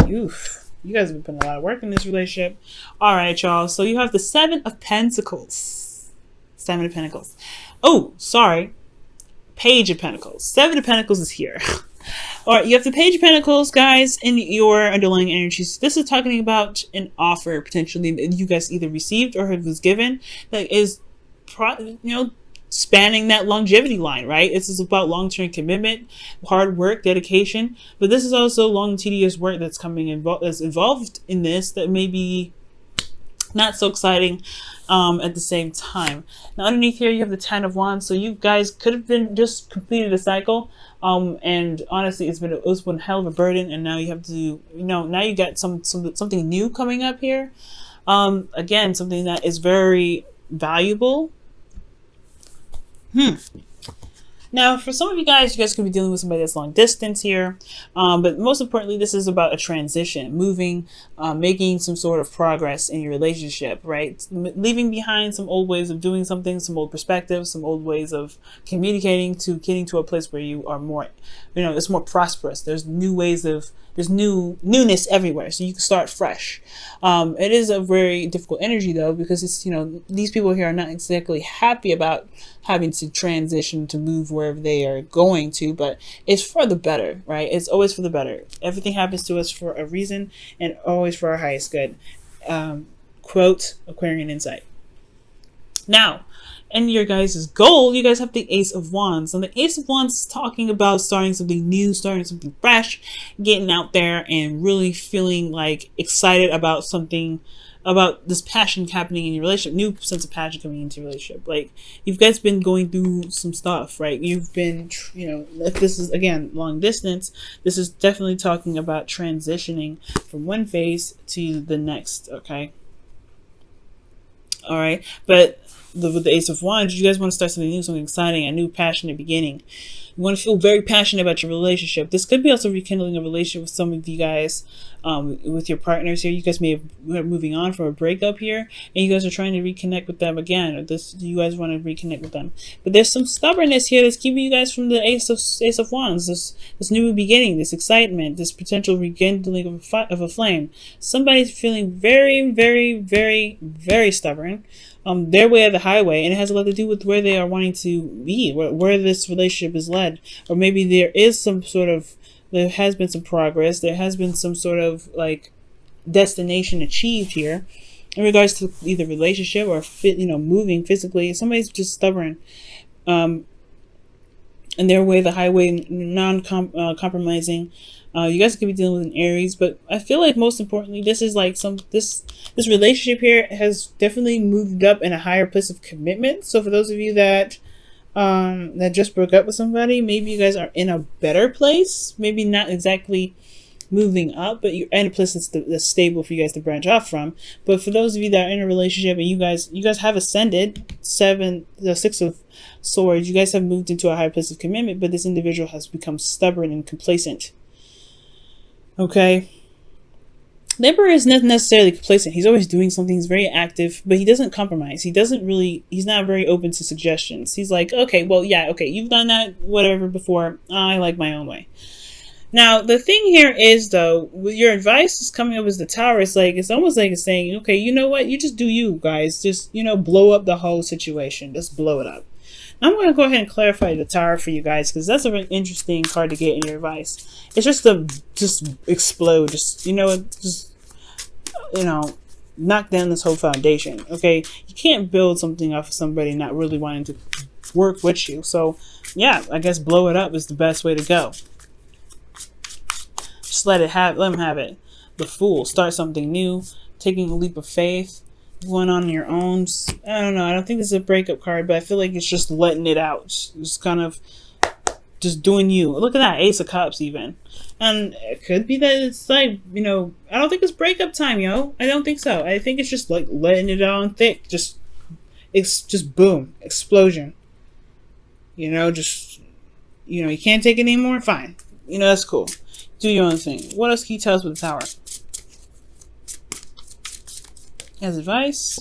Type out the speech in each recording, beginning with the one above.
Oof. You guys have been putting a lot of work in this relationship. All right, y'all. So you have the Seven of Pentacles. Seven of Pentacles. Oh, sorry. Page of Pentacles. Seven of Pentacles is here. All right, you have the Page of Pentacles, guys, in your underlying energies. This is talking about an offer potentially that you guys either received or was given that is, spanning that longevity line, right? This is about long-term commitment, hard work, dedication. But this is also long, tedious work that's that's involved in this that may be not so exciting at the same time. Now underneath here you have the Ten of Wands, so you guys could have been just completed a cycle, and honestly it's been a hell of a burden, and now you have to now you got something new coming up here, again something that is very valuable. Now, for some of you guys could be dealing with somebody that's long distance here. But most importantly, this is about a transition, moving, making some sort of progress in your relationship, right? Leaving behind some old ways of doing something, some old perspectives, some old ways of communicating, to getting to a place where you are more, it's more prosperous. There's new ways of, there's newness everywhere. So you can start fresh. It is a very difficult energy though, because it's, these people here are not exactly happy about having to transition to move wherever they are going to, but it's for the better, right? It's always for the better. Everything happens to us for a reason and always for our highest good. Quote Aquarian Insight. Now, in your guys' goal, you guys have the Ace of Wands. And the Ace of Wands is talking about starting something new, starting something fresh, getting out there and really feeling like excited about something, about this passion happening in your relationship, new sense of passion coming into your relationship. Like, you guys been going through some stuff, right? You've been, if this is, again, long distance, this is definitely talking about transitioning from one phase to the next, okay? All right, but with the Ace of Wands, you guys want to start something new, something exciting, a new passionate beginning. You want to feel very passionate about your relationship. This could be also rekindling a relationship with some of you guys, with your partners here. You guys may have moving on from a breakup here, and you guys are trying to reconnect with them again, or you guys want to reconnect with them. But there's some stubbornness here that's keeping you guys from the Ace of Wands, this new beginning, this excitement, this potential rekindling of a flame. Somebody's feeling very, very, very, very stubborn. Their way or the highway, and it has a lot to do with where they are wanting to be, where this relationship is led. Or maybe there has been some progress, there has been some sort of like destination achieved here in regards to either relationship or moving physically. Somebody's just stubborn, and their way, the highway, compromising. You guys could be dealing with an Aries, but I feel like most importantly, this is like this relationship here has definitely moved up in a higher place of commitment. So for those of you that just broke up with somebody, maybe you guys are in a better place. Maybe not exactly moving up, but you're in a place that's stable for you guys to branch off from. But for those of you that are in a relationship and you guys have ascended, the Six of Swords, you guys have moved into a higher place of commitment, but this individual has become stubborn and complacent. Okay, the Emperor is not necessarily complacent. He's always doing something. He's very active, but he doesn't compromise. He's not very open to suggestions. He's like, okay, well, yeah, okay, you've done that, whatever, before. I like my own way. Now, the thing here is, though, your advice is coming up as the Tower. It's almost like it's saying, okay, you know what? You just do you, guys. Just, blow up the whole situation. Just blow it up. I'm going to go ahead and clarify the Tower for you guys, because that's a very interesting card to get in your advice. It's just to explode, knock down this whole foundation. Okay, you can't build something off of somebody not really wanting to work with you. So yeah, I guess blow it up is the best way to go. Just let them have it. The Fool, start something new, taking a leap of faith. Going on your own. I don't know. I don't think this is a breakup card, but I feel like it's just letting it out. It's kind of just doing you. Look at that, Ace of Cups even. And it could be that it's like, I don't think it's breakup time, yo. I don't think so. I think it's just like letting it out on thick. It's just boom, explosion. You can't take it anymore? Fine. That's cool. Do your own thing. What else can you tell us with the Tower? As advice,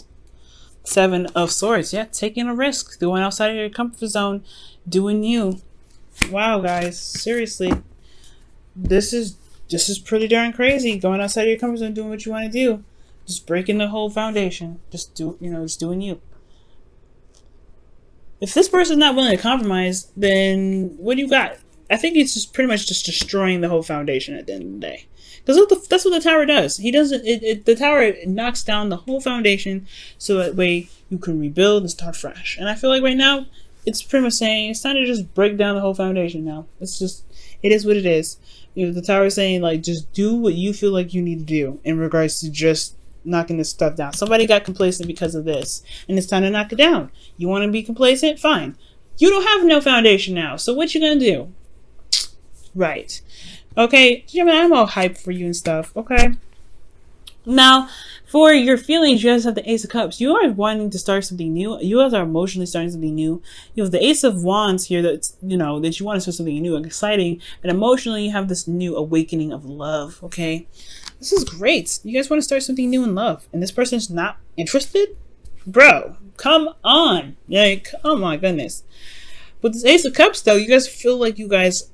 Seven of Swords. Yeah, taking a risk, going outside of your comfort zone, doing you. Wow, guys, seriously, this is This is pretty darn crazy. Going outside of your comfort zone, doing what you want to do. Just breaking the whole foundation. Just just doing you. If this person's not willing to compromise, then what do you got? I think it's just pretty much just destroying the whole foundation at the end of the day. Because that's what the tower does. He doesn't. The tower knocks down the whole foundation, so that way you can rebuild and start fresh. And I feel like right now, it's pretty much saying it's time to just break down the whole foundation now. It's just, it is what it is. The tower is saying, like, just do what you feel like you need to do in regards to just knocking this stuff down. Somebody got complacent because of this, and it's time to knock it down. You want to be complacent? Fine. You don't have no foundation now, so what you gonna do? Right. Okay, Gemini, I'm all hyped for you and stuff, okay? Now, for your feelings, you guys have the Ace of Cups. You are wanting to start something new. You guys are emotionally starting something new. You have the Ace of Wands here that's, that you want to start something new and exciting. And emotionally, you have this new awakening of love, okay? This is great. You guys want to start something new in love. And this person's not interested? Bro, come on. Like, oh my goodness. With this Ace of Cups, though, you guys feel like you guys,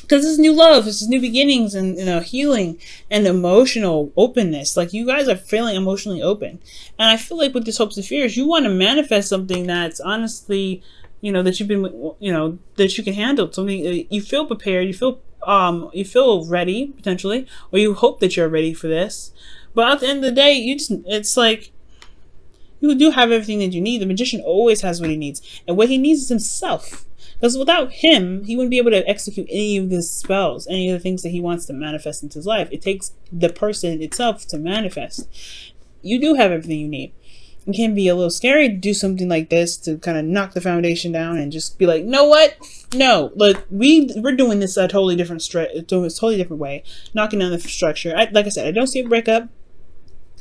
because this is new love, this is new beginnings, and healing and emotional openness. Like, you guys are feeling emotionally open, and I feel like with this hopes and fears, you want to manifest something that's honestly, that you've been, that you can handle. Something you feel prepared, you feel ready potentially, or you hope that you're ready for this. But at the end of the day, it's like you do have everything that you need. The magician always has what he needs, and what he needs is himself. Because without him, he wouldn't be able to execute any of his spells, any of the things that he wants to manifest into his life. It takes the person itself to manifest. You do have everything you need. It can be a little scary to do something like this, to kind of knock the foundation down and just be like, know what? No, look, we're doing this a totally different way, knocking down the structure. Like I said, I don't see a breakup.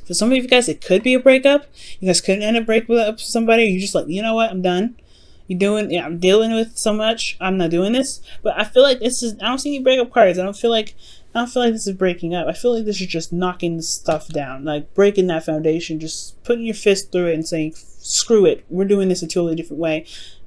For some of you guys, it could be a breakup. You guys could end up breaking up with somebody. You're just like, you know what? I'm done. I'm dealing with so much. I'm not doing this. But I feel like this is, I don't see any breakup cards. I don't feel like this is breaking up. I feel like this is just knocking the stuff down, like breaking that foundation, just putting your fist through it and saying, screw it. We're doing this a totally different way.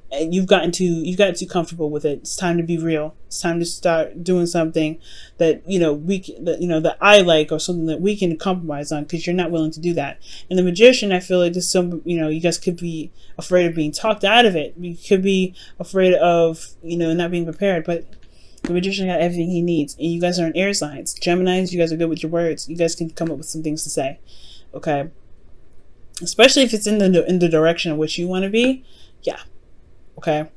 And you've gotten too comfortable with it. It's time to be real. It's time to start doing something that, that I like, or something that we can compromise on, because you're not willing to do that. And the magician, I feel like there's you guys could be afraid of being talked out of it. You could be afraid of, not being prepared, but the magician got everything he needs. And you guys are in air signs. Geminis, you guys are good with your words. You guys can come up with some things to say. Okay. Especially if it's in the direction of which you want to be. Yeah. Okay.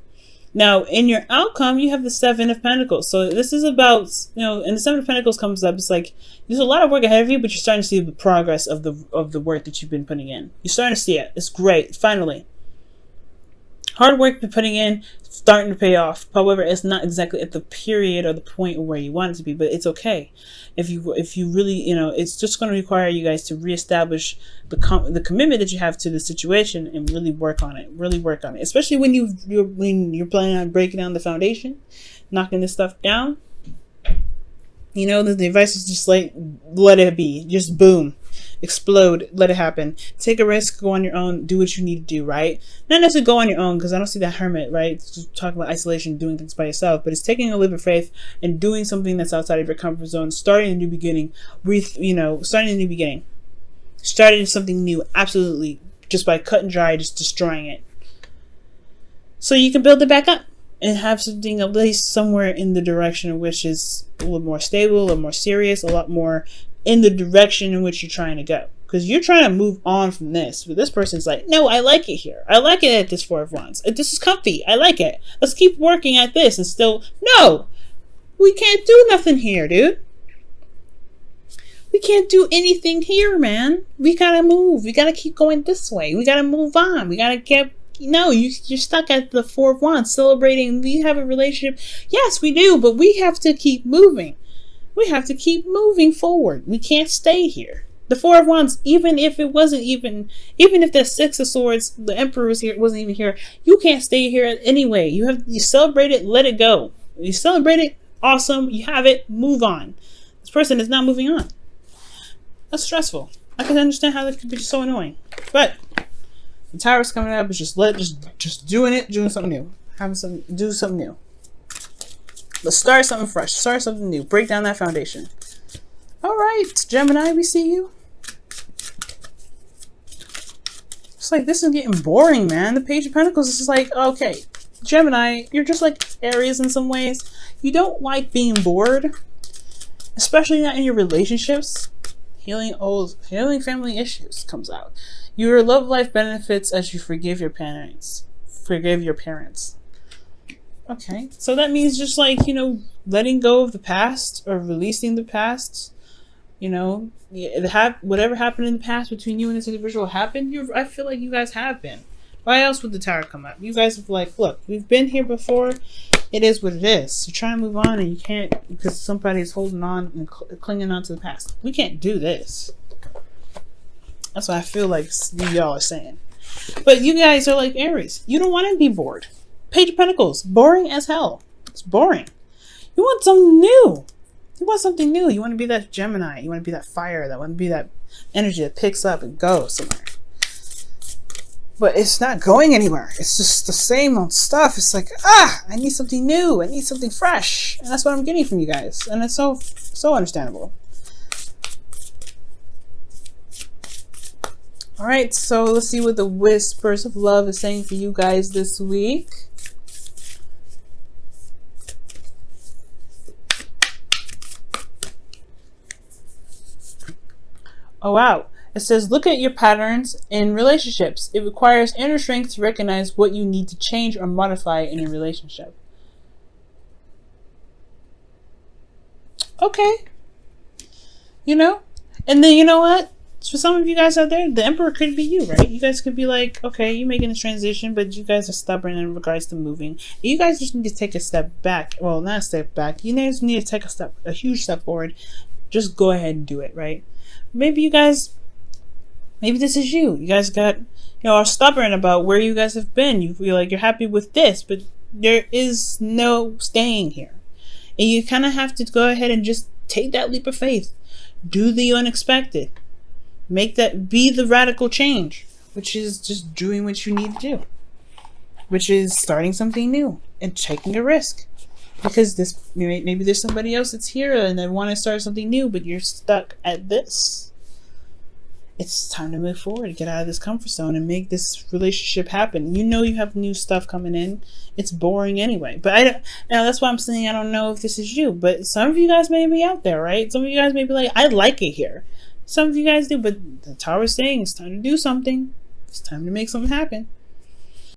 Now, in your outcome, you have the Seven of Pentacles. So this is about, and the Seven of Pentacles comes up. It's like there's a lot of work ahead of you, but you're starting to see the progress of the work that you've been putting in. You're starting to see it. It's great. Finally. Hard work you're putting in, starting to pay off. However, it's not exactly at the period or the point where you want it to be, but it's okay. If you really, it's just going to require you guys to reestablish the commitment that you have to the situation and really work on it. Really work on it, especially when you're planning on breaking down the foundation, knocking this stuff down. The advice is just like, let it be. Just boom. Explode. Let it happen. Take a risk. Go on your own. Do what you need to do, right? Not necessarily go on your own, because I don't see that hermit, right? It's just talking about isolation, doing things by yourself. But it's taking a leap of faith and doing something that's outside of your comfort zone. Starting a new beginning. Starting a new beginning. Starting something new. Absolutely. Just by cut and dry, just destroying it. So you can build it back up and have something at least somewhere in the direction of which is a little more stable, a little more serious, a lot more in the direction in which you're trying to go. Because you're trying to move on from this. But this person's like, no, I like it here. I like it at this Four of Wands. This is comfy. I like it. Let's keep working at this. And still, no, we can't do nothing here, dude. We can't do anything here, man. We gotta move. We gotta keep going this way. We gotta move on. We gotta get... No, you're stuck at the Four of Wands celebrating. We have a relationship. Yes, we do. But we have to keep moving. We have to keep moving forward. We can't stay here. The Four of Wands, even if the Six of Swords, the Emperor wasn't even here, you can't stay here anyway. You celebrate it, let it go. You celebrate it, awesome, you have it, move on. This person is not moving on. That's stressful. I can understand how that could be so annoying. But the Tower's coming up, it's just doing something new. Do something new. Let's start something fresh. Start something new. Break down that foundation. All right, Gemini, we see you. It's like, this is getting boring, man. The Page of Pentacles is just like, okay, Gemini, you're just like Aries in some ways. You don't like being bored, especially not in your relationships. Healing family issues comes out. Your love life benefits as you forgive your parents. Okay, so that means just like, you know, letting go of the past or releasing the past. You know, whatever happened in the past between you and this individual happened. I feel like you guys have been. Why else would the Tower come up? You guys have like, look, we've been here before. It is what it is. So try and move on, and you can't because somebody's holding on and clinging on to the past. We can't do this. That's what I feel like y'all are saying. But you guys are like Aries. You don't want to be bored. Page of Pentacles, boring as hell. It's boring. You want something new. You want something new. You want to be that Gemini. You want to be that fire. That want to be that energy that picks up and goes somewhere. But it's not going anywhere. It's just the same old stuff. It's like, I need something new. I need something fresh. And that's what I'm getting from you guys. And it's so understandable. All right, so let's see what the Whispers of Love is saying for you guys this week. Oh, wow. It says, look at your patterns in relationships. It requires inner strength to recognize what you need to change or modify in your relationship. Okay. You know? And then, you know what? For some of you guys out there, the Emperor could be you, right? You guys could be like, okay, you're making this transition, but you guys are stubborn in regards to moving. You guys just need to take a step back. Well, not a step back. You guys need to take a huge step forward. Just go ahead and do it, right? Maybe this is you. You guys are stubborn about where you guys have been. You feel like you're happy with this, but there is no staying here. And you kind of have to go ahead and just take that leap of faith. Do the unexpected. Be the radical change, which is just doing what you need to do, which is starting something new and taking a risk. Because maybe there's somebody else that's here and they want to start something new, but you're stuck at this. It's time to move forward, get out of this comfort zone and make this relationship happen. You know you have new stuff coming in. It's boring anyway. But that's why I'm saying I don't know if this is you. But some of you guys may be out there, right? Some of you guys may be like, I like it here. Some of you guys do, but the Tower is saying it's time to do something. It's time to make something happen.